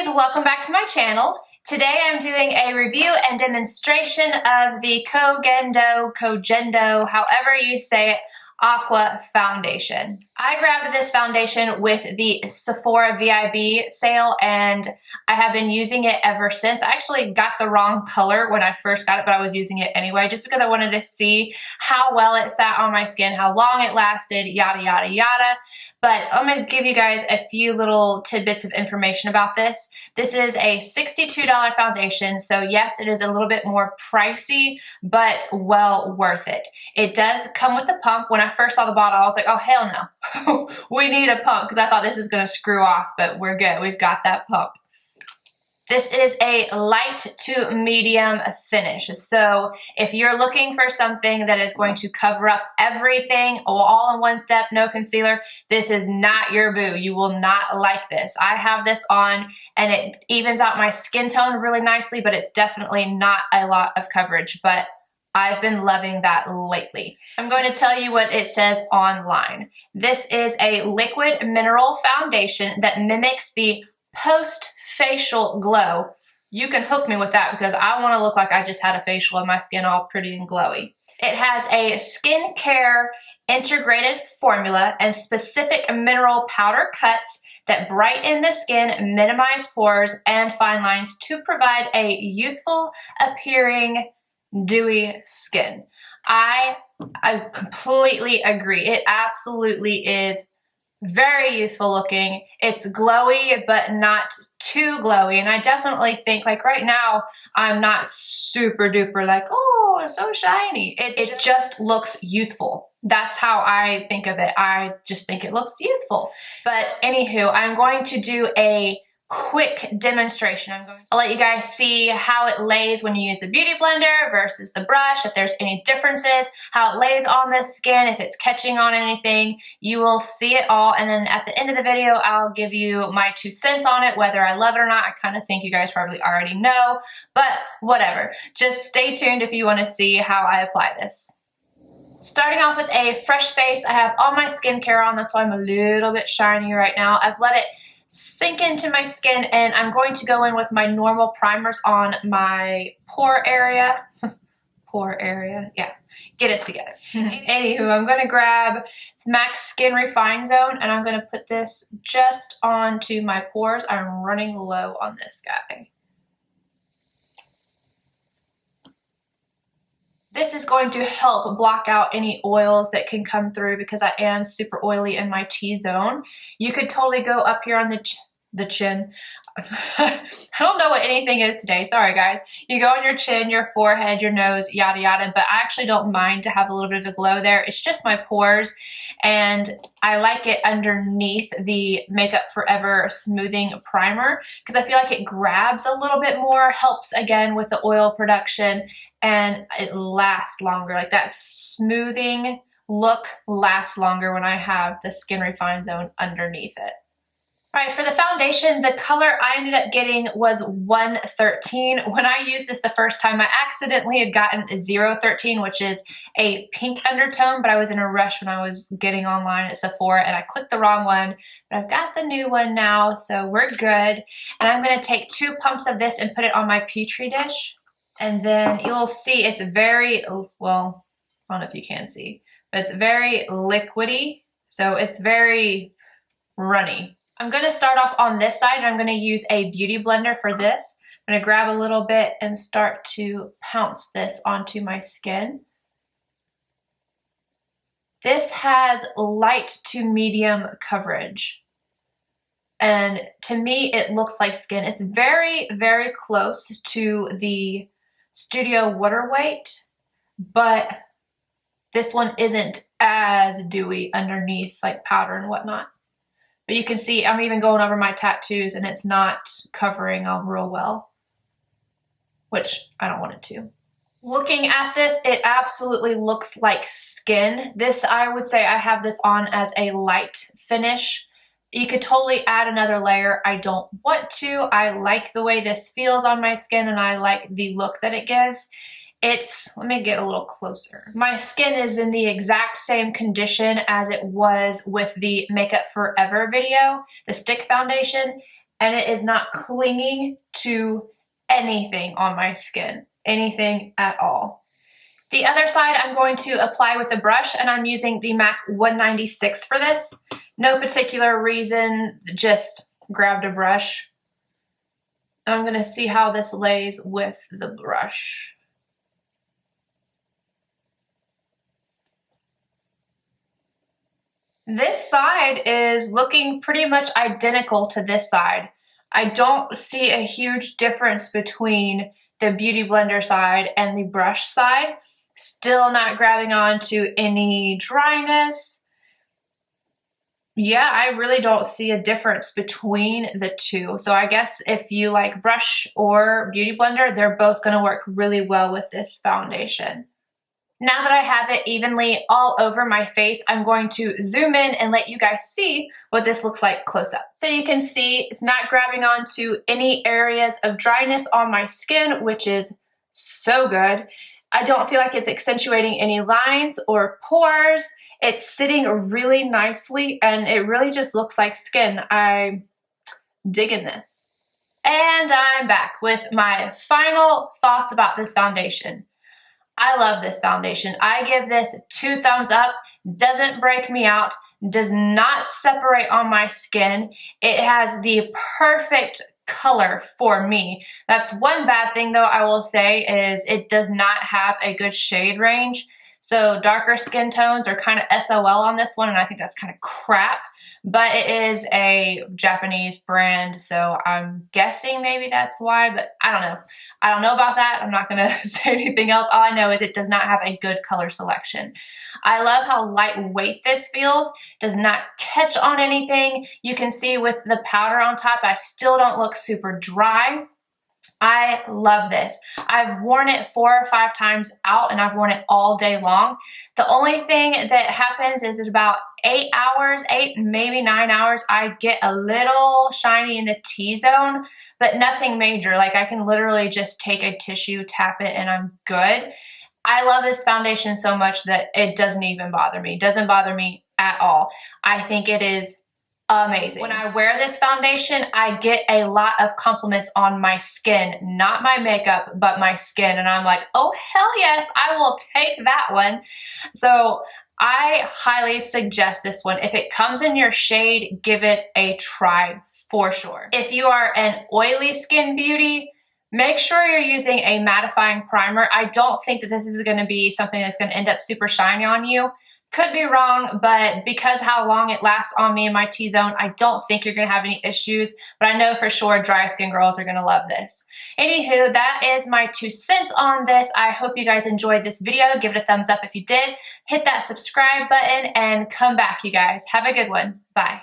beauties, welcome back to my channel. Today I'm doing a review and demonstration of the Kogendo, however you say it, Aqua foundation. I grabbed this foundation with the Sephora VIB sale and I have been using it ever since. I actually got the wrong color when I first got it, but I was using it anyway just because I wanted to see how well it sat on my skin, how long it lasted, yada yada yada. But I'm going to give you guys a few little tidbits of information about this. This is a $62 foundation, so yes, it is a little bit more pricey, but well worth it. It does come with a pump. When I first saw the bottle, I was like, oh hell no. We need a pump because I thought this was going to screw off, but we're good. We've got that pump. This is a light to medium finish. So if you're looking for something that is going to cover up everything all in one step, no concealer, this is not your boo. You will not like this. I have this on and it evens out my skin tone really nicely, but it's definitely not a lot of coverage. But I've been loving that lately. I'm going to tell you what it says online. This is a liquid mineral foundation that mimics the post-facial glow. You can hook me with that because I want to look like I just had a facial and my skin all pretty and glowy. It has a skincare integrated formula and specific mineral powder cuts that brighten the skin, minimize pores and fine lines to provide a youthful appearing dewy skin. I completely agree. It absolutely is very youthful looking. It's glowy, but not too glowy. And I definitely think like right now, I'm not super duper like, oh, it's so shiny. It just looks youthful. That's how I think of it. I just think it looks youthful. But anywho, I'm going to do a quick demonstration. I'll let you guys see how it lays when you use the beauty blender versus the brush, if there's any differences, how it lays on the skin, if it's catching on anything. You will see it all, and then at the end of the video I'll give you my 2 cents on it, whether I love it or not. I kind of think you guys probably already know, but whatever. Just stay tuned if you want to see how I apply this. Starting off with a fresh face, I have all my skincare on, that's why I'm a little bit shiny right now. I've let it sink into my skin and I'm going to go in with my normal primers on my pore area. Pore area, yeah, get it together. Anywho, I'm going to grab Max Skin Refine Zone and I'm going to put this just onto my pores. I'm running low on this guy. This is going to help block out any oils that can come through because I am super oily in my T-zone. You could totally go up here on the chin. I don't know what anything is today. Sorry, guys. You go on your chin, your forehead, your nose, yada, yada. But I actually don't mind to have a little bit of a glow there. It's just my pores. And I like it underneath the Makeup Forever Smoothing Primer because I feel like it grabs a little bit more, helps again with the oil production, and it lasts longer. Like that smoothing look lasts longer when I have the Skin Refine Zone underneath it. Alright, for the foundation, the color I ended up getting was 113. When I used this the first time, I accidentally had gotten a 013, which is a pink undertone, but I was in a rush when I was getting online at Sephora and I clicked the wrong one. But I've got the new one now, so we're good. And I'm going to take 2 pumps of this and put it on my Petri dish. And then you'll see it's very, well, I don't know if you can see, but it's very liquidy. So it's very runny. I'm going to start off on this side. I'm going to use a beauty blender for this. I'm going to grab a little bit and start to pounce this onto my skin. This has light to medium coverage. And to me, it looks like skin. It's very, very close to the Studio Water Weight, but this one isn't as dewy underneath, like powder and whatnot. But you can see I'm even going over my tattoos and it's not covering them real well, which I don't want it to. Looking at this, it absolutely looks like skin. This, I would say I have this on as a light finish. You could totally add another layer. I don't want to. I like the way this feels on my skin and I like the look that it gives. Let me get a little closer. My skin is in the exact same condition as it was with the Makeup Forever video, the stick foundation. and it is not clinging to anything on my skin, anything at all. The other side I'm going to apply with the brush, and I'm using the MAC 196 for this. No particular reason, just grabbed a brush. And I'm gonna see how this lays with the brush. This side is looking pretty much identical to this side. I don't see a huge difference between the Beauty Blender side and the brush side. Still not grabbing onto any dryness. Yeah, I really don't see a difference between the two. So I guess if you like brush or Beauty Blender, they're both gonna work really well with this foundation. Now that I have it evenly all over my face, I'm going to zoom in and let you guys see what this looks like close up. So you can see it's not grabbing onto any areas of dryness on my skin, which is so good. I don't feel like it's accentuating any lines or pores. It's sitting really nicely and it really just looks like skin. I'm digging this. And I'm back with my final thoughts about this foundation. I love this foundation. I give this 2 thumbs up. Doesn't break me out, does not separate on my skin. It has the perfect color for me. That's one bad thing though I will say is it does not have a good shade range. So darker skin tones are kind of SOL on this one, and I think that's kind of crap. But it is a Japanese brand, so I'm guessing maybe that's why, but I don't know. I don't know about that. I'm not gonna say anything else. All I know is it does not have a good color selection. I love how lightweight this feels. Does not catch on anything. You can see with the powder on top, I still don't look super dry. I love this. I've worn it 4 or 5 times out and I've worn it all day long. The only thing that happens is at about 8 hours, 8, maybe 9 hours, I get a little shiny in the T-zone, but nothing major. Like I can literally just take a tissue, tap it, and I'm good. I love this foundation so much that it doesn't even bother me. It doesn't bother me at all. I think it is amazing. When I wear this foundation, I get a lot of compliments on my skin, not my makeup, but my skin. And I'm like, oh, hell yes, I will take that one. So I highly suggest this one. If it comes in your shade, give it a try for sure. If you are an oily skin beauty, make sure you're using a mattifying primer. I don't think that this is gonna be something that's gonna end up super shiny on you. Could be wrong, but because how long it lasts on me in my T-zone, I don't think you're gonna have any issues, but I know for sure dry skin girls are gonna love this. Anywho, that is my 2 cents on this. I hope you guys enjoyed this video. Give it a thumbs up if you did. Hit that subscribe button and come back, you guys. Have a good one. Bye.